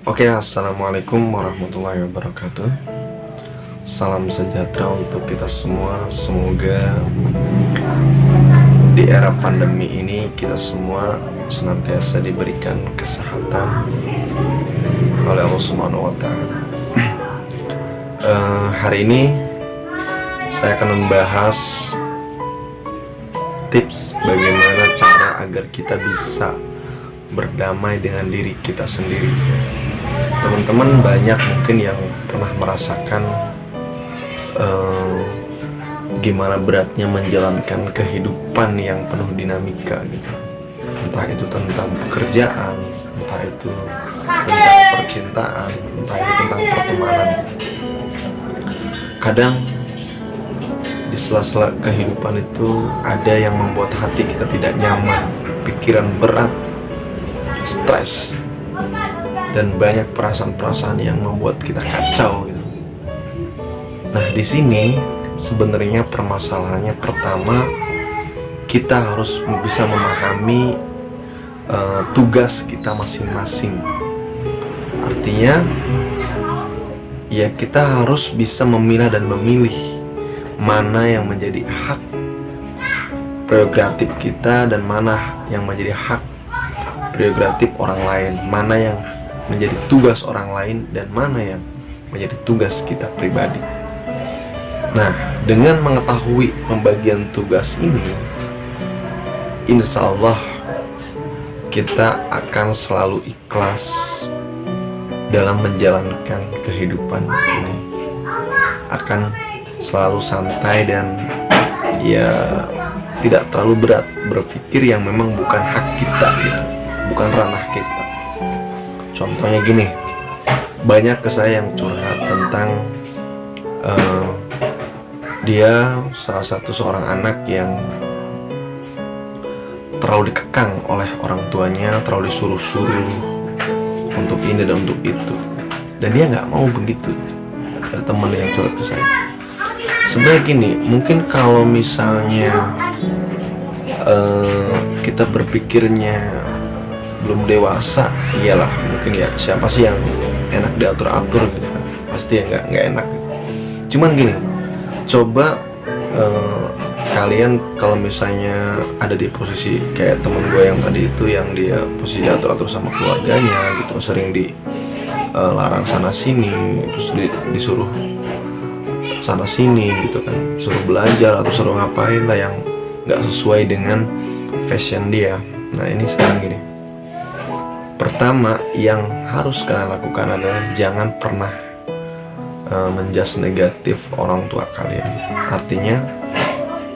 Oke, assalamualaikum warahmatullahi wabarakatuh. Salam sejahtera untuk kita semua. Semoga di era pandemi ini kita semua senantiasa diberikan kesehatan oleh Allah Subhanahu wa Ta'ala. Hari ini saya akan membahas tips bagaimana cara agar kita bisa berdamai dengan diri kita sendiri. Teman-teman banyak mungkin yang pernah merasakan gimana beratnya menjalankan kehidupan yang penuh dinamika gitu. Entah itu tentang pekerjaan, entah itu tentang percintaan, entah itu tentang pertemanan. Kadang di sela-sela kehidupan itu ada yang membuat hati kita tidak nyaman, pikiran berat, stres, dan banyak perasaan-perasaan yang membuat kita kacau gitu. Nah, di sini sebenarnya permasalahannya pertama, kita harus bisa memahami tugas kita masing-masing. Artinya ya kita harus bisa memilah dan memilih mana yang menjadi hak prerogatif kita dan mana yang menjadi hak prerogatif orang lain, mana yang menjadi tugas orang lain dan mana yang menjadi tugas kita pribadi. Nah, dengan mengetahui pembagian tugas ini, insya Allah kita akan selalu ikhlas dalam menjalankan kehidupan ini, akan selalu santai dan ya tidak terlalu berat berpikir yang memang bukan hak kita gitu, bukan ranah kita. Contohnya gini, banyak ke saya yang curhat tentang dia salah satu seorang anak yang terlalu dikekang oleh orang tuanya, terlalu disuruh-suruh untuk ini dan untuk itu, dan dia nggak mau begitu. Ada teman yang curhat ke saya. Sebenarnya gini, mungkin kalau misalnya kita berpikirnya belum dewasa, iyalah mungkin ya siapa sih yang enak diatur-atur gitu kan, pasti ya nggak enak gitu. Cuman gini, coba kalian kalau misalnya ada di posisi kayak temen gue yang tadi itu, yang dia posisi diatur-atur sama keluarganya gitu, sering dilarang sana sini, terus disuruh sana sini gitu kan, suruh belajar atau suruh ngapain lah yang nggak sesuai dengan fashion dia. Nah, ini sekarang gini, pertama yang harus kalian lakukan adalah jangan pernah menjudge negatif orang tua kalian. Artinya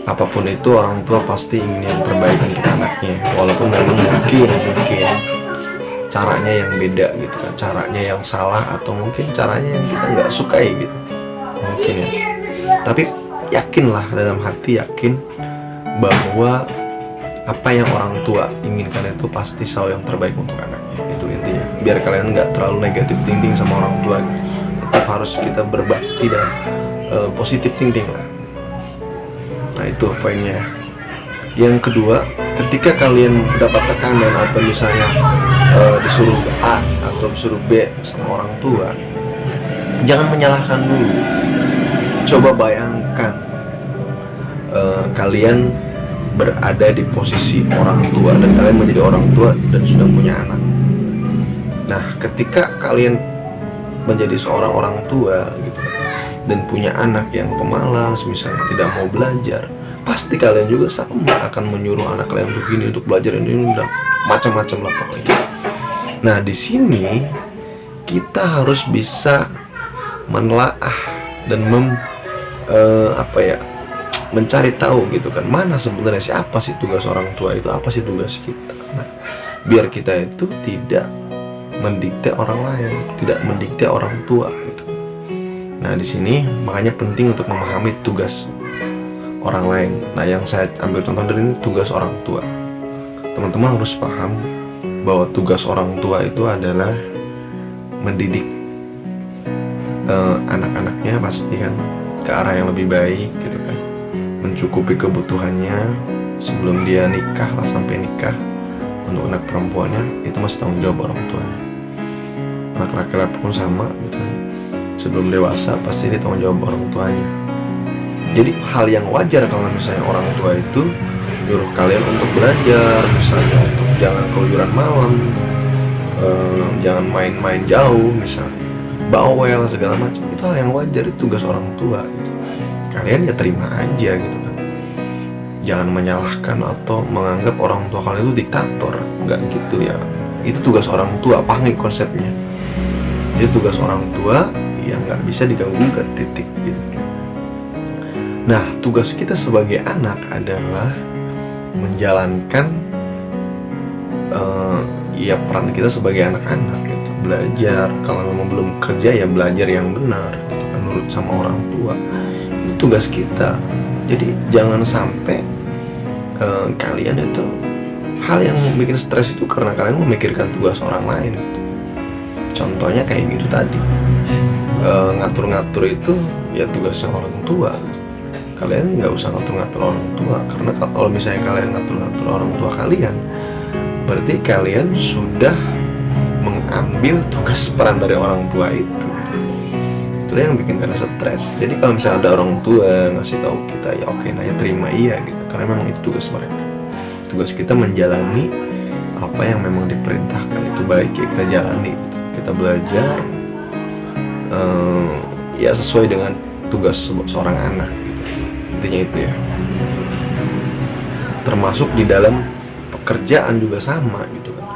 apapun itu, orang tua pasti ingin yang terbaik untuk anaknya, walaupun memang mungkin caranya yang beda gitu kan, caranya yang salah atau mungkin caranya yang kita nggak sukai gitu mungkin ya. Tapi yakinlah, dalam hati yakin bahwa apa yang orang tua inginkan itu pasti selalu yang terbaik untuk anaknya. Itu intinya, biar kalian nggak terlalu negatif thinking sama orang tua. Tetap harus kita berbakti dan positif thinking lah. Nah, itu poinnya. Yang kedua, ketika kalian dapat tekanan atau misalnya disuruh A atau disuruh B sama orang tua, jangan menyalahkan dulu. Coba bayangkan kalian berada di posisi orang tua dan kalian menjadi orang tua dan sudah punya anak. Nah, ketika kalian menjadi seorang orang tua gitu dan punya anak yang pemalas, misalnya tidak mau belajar, pasti kalian juga sama akan menyuruh anak kalian untuk ini, untuk belajar ini, udah macam-macam lah pokoknya. Nah, di sini kita harus bisa menelaah dan mencari tahu gitu kan, mana sebenarnya siapa sih tugas orang tua itu, apa sih tugas kita. Nah, biar kita itu tidak mendikte orang lain, tidak mendikte orang tua gitu. Nah, di sini makanya penting untuk memahami tugas orang lain. Nah, yang saya ambil contoh dari ini tugas orang tua. Teman-teman harus paham bahwa tugas orang tua itu adalah mendidik anak-anaknya pasti kan ke arah yang lebih baik gitu kan, mencukupi kebutuhannya sebelum dia nikah lah, sampai nikah. Untuk anak perempuannya itu masih tanggung jawab orang tuanya. anak laki-laki pun sama gitu kan. Sebelum dewasa pasti ini tanggung jawab orang tuanya. Jadi hal yang wajar kalau misalnya orang tua itu nyuruh kalian untuk belajar, misalnya untuk jangan keluyuran malam, jangan main-main jauh, misalnya bawel segala macam. Itu hal yang wajar, itu tugas orang tua gitu. Kalian ya terima aja gitu kan. Jangan menyalahkan atau menganggap orang tua kalian itu diktator, nggak gitu ya. Itu tugas orang tua, pahami konsepnya. Itu tugas orang tua yang nggak bisa diganggu-gugat, titik gitu. Nah, tugas kita sebagai anak adalah menjalankan ya peran kita sebagai anak-anak gitu. Belajar, kalau memang belum kerja ya belajar yang benar gitu kan, nurut sama orang tua. Itu tugas kita. Jadi jangan sampai kalian itu hal yang bikin stres itu karena kalian memikirkan tugas orang lain gitu. Contohnya kayak gitu tadi, ngatur-ngatur itu ya tugasnya orang tua gitu. Kalian nggak usah ngatur-ngatur orang tua, karena kalau misalnya kalian ngatur-ngatur orang tua kalian, berarti kalian sudah mengambil tugas peran dari orang tua itu. Itu yang bikin kalian stres. Jadi kalau misalnya ada orang tua ngasih tahu kita, ya oke, nanya terima iya gitu, karena memang itu tugas mereka. Tugas kita menjalani apa yang memang diperintahkan, itu baik ya kita jalani gitu. Kita belajar ya sesuai dengan tugas seorang anak gitu. Intinya itu ya. Termasuk di dalam pekerjaan juga sama gitu kan.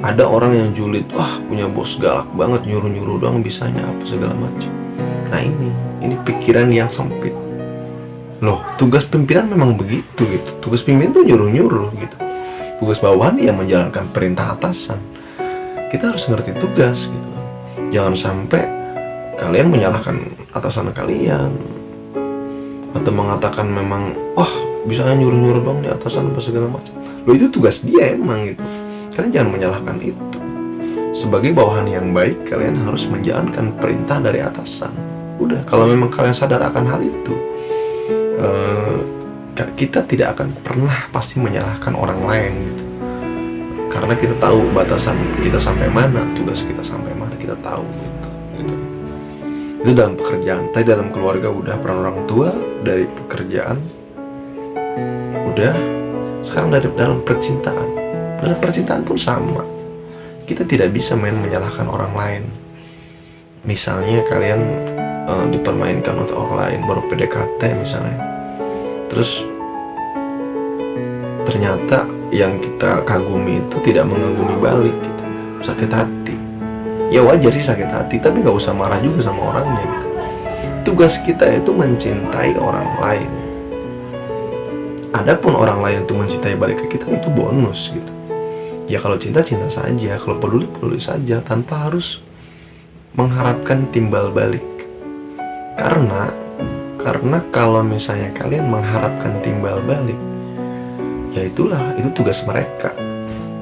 Ada orang yang julid, wah punya bos galak banget, nyuruh-nyuruh doang bisanya apa segala macam. Nah ini pikiran yang sempit. Loh, tugas pimpinan memang begitu gitu. Tugas pimpinan tuh nyuruh-nyuruh gitu. Tugas bawahan yang menjalankan perintah atasan. Kita harus ngerti tugas gitu kan. Jangan sampai kalian menyalahkan atasan kalian atau mengatakan memang wah bisa nyuruh-nyuruh dong di atasan apa segala macam. Loh, itu tugas dia emang gitu. Kalian jangan menyalahkan itu. Sebagai bawahan yang baik, kalian harus menjalankan perintah dari atasan. Udah, kalau memang kalian sadar akan hal itu, kita tidak akan pernah pasti menyalahkan orang lain gitu. Karena kita tahu batasan kita sampai mana, tugas kita sampai mana, kita tahu gitu. Itu dalam pekerjaan. Tapi dalam keluarga udah, peran orang tua, dari pekerjaan udah. Sekarang dari dalam percintaan. Dalam percintaan pun sama. Kita tidak bisa menyalahkan orang lain. Misalnya kalian dipermainkan oleh orang lain, baru PDKT misalnya, terus ternyata yang kita kagumi itu tidak mengagumi balik gitu. Sakit hati. Ya wajar sih sakit hati, tapi gak usah marah juga sama orangnya gitu. Tugas kita itu mencintai orang lain. Adapun orang lain itu mencintai balik ke kita, itu bonus gitu. Ya kalau cinta, cinta saja. Kalau peduli, peduli saja, tanpa harus mengharapkan timbal balik. Karena kalau misalnya kalian mengharapkan timbal balik, ya itulah, itu tugas mereka.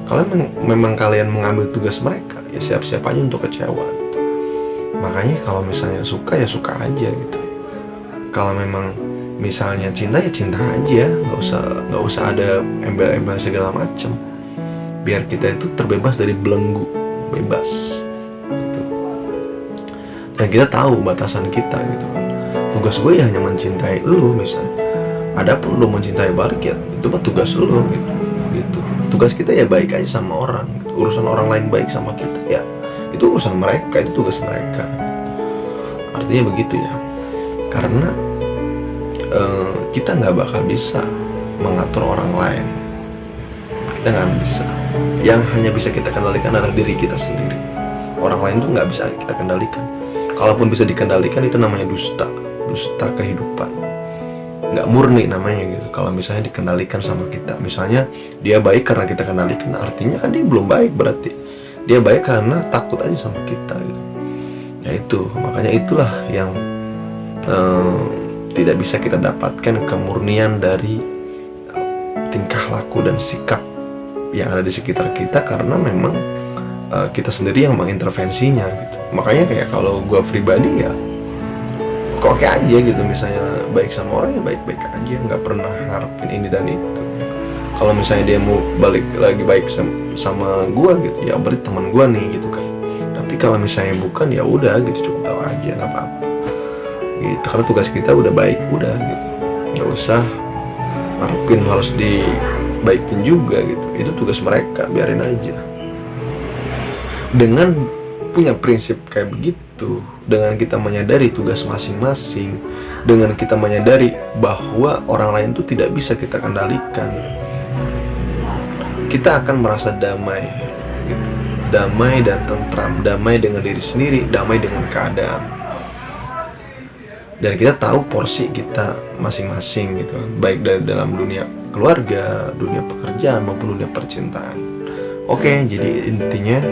Kalau memang kalian mengambil tugas mereka, ya siap-siap aja untuk kecewa gitu. Makanya kalau misalnya suka, ya suka aja gitu. Kalau memang misalnya cinta, ya cinta aja, nggak usah ada embel-embel segala macam. Biar kita itu terbebas dari belenggu, bebas gitu. Dan kita tahu batasan kita gitu kan. Tugas gue ya hanya mencintai lu misalnya. Adapun lu mencintai balik, ya itu mah tugas lu gitu. Tugas kita ya baik aja sama orang gitu. Urusan orang lain baik sama kita, ya itu urusan mereka, itu tugas mereka gitu. Artinya begitu ya. Karena kita nggak bakal bisa mengatur orang lain. Kita nggak bisa. Yang hanya bisa kita kendalikan adalah diri kita sendiri. Orang lain tuh nggak bisa kita kendalikan. Kalaupun bisa dikendalikan, itu namanya dusta kehidupan. Nggak murni namanya gitu. Kalau misalnya dikendalikan sama kita, misalnya dia baik karena kita kendalikan, artinya kan dia belum baik, berarti dia baik karena takut aja sama kita gitu. Ya itu, makanya itulah yang tidak bisa kita dapatkan, kemurnian dari tingkah laku dan sikap yang ada di sekitar kita, karena memang kita sendiri yang mengintervensinya gitu. Makanya kayak kalau gue pribadi ya oke aja gitu, misalnya baik sama orang ya baik-baik aja, nggak pernah ngarepin ini dan itu. Kalau misalnya dia mau balik lagi baik sama gue gitu, ya berarti teman gue nih gitu kan. Tapi Tapi kalau misalnya bukan, ya udah gitu, cukup tahu aja, nggak apa-apa gitu. Karena tugas kita udah baik, udah gitu, nggak usah ngarepin harus dibaikin juga gitu. Itu tugas mereka, biarin aja. Dengan punya prinsip kayak begitu, dengan kita menyadari tugas masing-masing, dengan kita menyadari bahwa orang lain itu tidak bisa kita kendalikan, kita akan merasa damai gitu. Damai dan tentram, damai dengan diri sendiri, damai dengan keadaan. Dan kita tahu porsi kita masing-masing gitu, baik dari dalam dunia keluarga, dunia pekerjaan maupun dunia percintaan. Oke, jadi intinya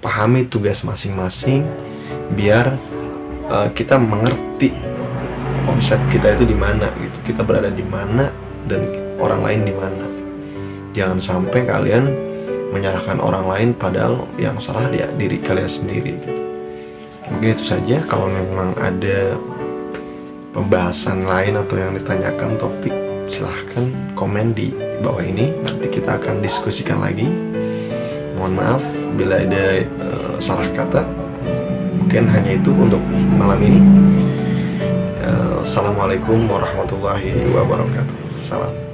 pahami tugas masing-masing biar kita mengerti konsep kita itu di mana gitu, kita berada di mana dan orang lain di mana. Jangan sampai kalian menyalahkan orang lain padahal yang salah dia diri kalian sendiri gitu. Mungkin itu saja. Kalau memang ada pembahasan lain atau yang ditanyakan topik, silahkan komen di bawah ini, nanti kita akan diskusikan lagi. Mohon maaf bila ada salah kata. Mungkin hanya itu untuk malam ini. Assalamualaikum warahmatullahi wabarakatuh. Salam.